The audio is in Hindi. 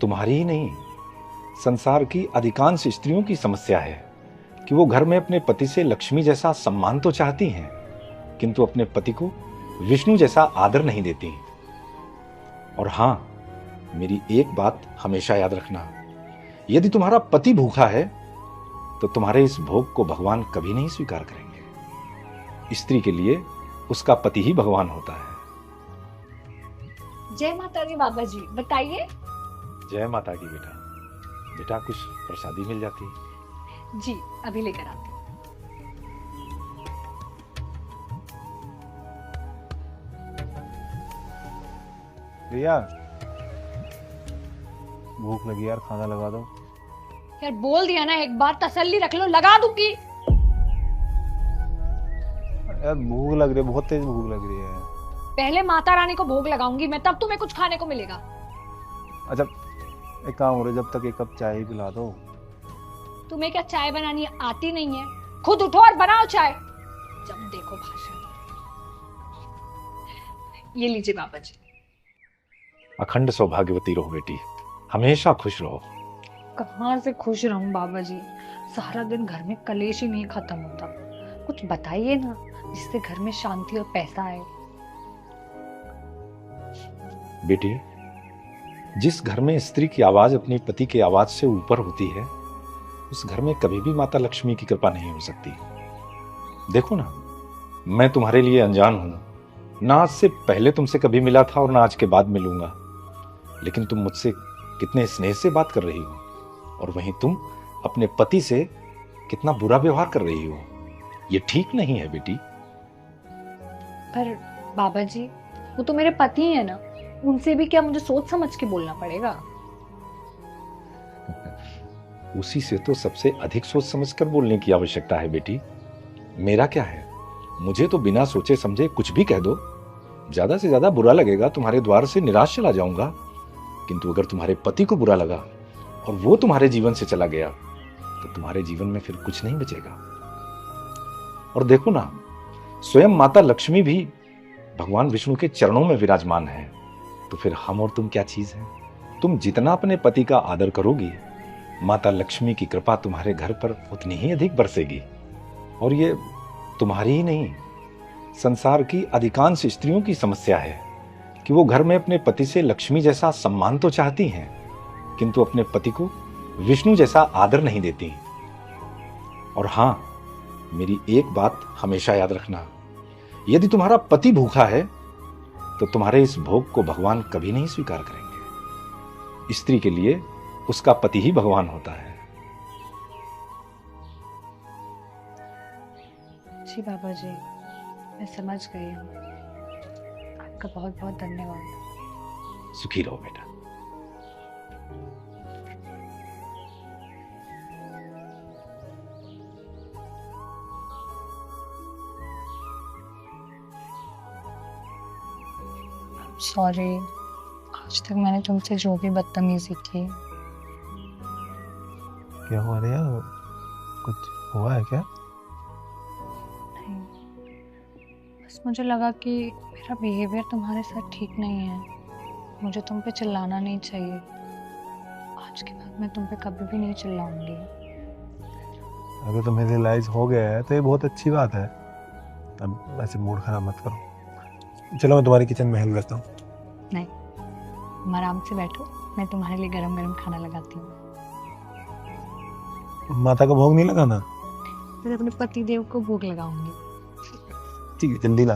तुम्हारी ही नहीं, संसार की अधिकांश स्त्रियों की समस्या है कि वो घर में अपने पति से लक्ष्मी जैसा सम्मान तो चाहती हैं, किंतु अपने पति को विष्णु जैसा आदर नहीं देती। और हां, मेरी एक बात हमेशा याद रखना, यदि तुम्हारा पति भूखा है तो तुम्हारे इस भोग को भगवान कभी नहीं स्वीकार करेंगे। स्त्री के लिए उसका पति ही भगवान होता है। जय माता दी बाबा जी, बताइए। जय माता की बेटा। बेटा कुछ प्रसादी मिल जाती। जी अभी लेकर आती हूँ। भैया भूख लगी यार, खाना लगा दो। यार बोल दिया ना, एक बार तसल्ली रख लो, लगा दूंगी। यार भूख लग रही है, बहुत तेज भूख लग रही है। पहले माता रानी को भोग लगाऊंगी मैं, तब तुम्हें कुछ खाने को मिलेगा। अच्छा एक काम करो, जब तक एक कप चाय ही पिला दो। तुम्हें क्या चाय बनानी आती नहीं है? खुद उठो और बनाओ चाय। जब देखो भाषण। ये लीजिए बाबा जी। अखंड सौभाग्यवती रहो बेटी, हमेशा खुश रहो। कहाँ से खुश रहूं बाबा जी, सारा दिन घर में कलेश ही नहीं खत्म होता। कुछ बताइए ना जिससे घर में शांति और पैसा आए। बेटी, जिस घर में स्त्री की आवाज अपने पति की आवाज से ऊपर होती है, उस घर में कभी भी माता लक्ष्मी की कृपा नहीं हो सकती। देखो ना, मैं तुम्हारे लिए अनजान हूं, ना आज से पहले तुमसे कभी मिला था और ना आज के बाद मिलूंगा, लेकिन तुम मुझसे कितने स्नेह से बात कर रही हो, और वहीं तुम अपने पति से कितना बुरा व्यवहार कर रही हो। ये ठीक नहीं है बेटी। पर बाबा जी, वो तो मेरे पति है ना, उनसे भी क्या मुझे सोच समझ के बोलना पड़ेगा? उसी से तो सबसे अधिक सोच समझकर बोलने की आवश्यकता है बेटी। मेरा क्या है, मुझे तो बिना सोचे समझे कुछ भी कह दो, ज्यादा से ज्यादा बुरा लगेगा, तुम्हारे द्वार से निराश चला जाऊंगा। किंतु अगर तुम्हारे पति को बुरा लगा और वो तुम्हारे जीवन से चला गया तो तुम्हारे जीवन में फिर कुछ नहीं बचेगा। और देखो ना, स्वयं माता लक्ष्मी भी भगवान विष्णु के चरणों में विराजमान है, तो फिर हम और तुम क्या चीज है? तुम जितना अपने पति का आदर करोगी, माता लक्ष्मी की कृपा तुम्हारे घर पर उतनी ही अधिक बरसेगी। और ये तुम्हारी ही नहीं, संसार की अधिकांश स्त्रियों की समस्या है कि वो घर में अपने पति से लक्ष्मी जैसा सम्मान तो चाहती हैं, किंतु अपने पति को विष्णु जैसा आदर नहीं देती। और हां, मेरी एक बात हमेशा याद रखना, यदि तुम्हारा पति भूखा है तो तुम्हारे इस भोग को भगवान कभी नहीं स्वीकार करेंगे। स्त्री के लिए उसका पति ही भगवान होता है। जी बाबा जी, मैं समझ गई हूँ। आपका बहुत बहुत धन्यवाद। सुखी रहो बेटा। सॉरी, आज तक मैंने तुमसे जो भी बदतमीजी की। क्या हुआ रिया, कुछ हुआ है क्या? नहीं, बस मुझे लगा कि मेरा बिहेवियर तुम्हारे साथ ठीक नहीं है। मुझे तुम पे चिल्लाना नहीं चाहिए। आज के बाद मैं तुम पे कभी भी नहीं चिल्लाऊंगी। अगर तुम्हें रियलाइज हो गया है तो ये बहुत अच्छी बात है। अब ऐसे मूड खराब मत करो। चलो मैं तुम्हारी किचन में हेल्प करता हूँ। नहीं, तुम आराम से बैठो, मैं तुम्हारे लिए गरम गरम खाना लगाती हूँ। माता का भोग नहीं लगाना? फिर अपने पति देव को भोग लगाऊंगी। ठीक है, जल्दी ला।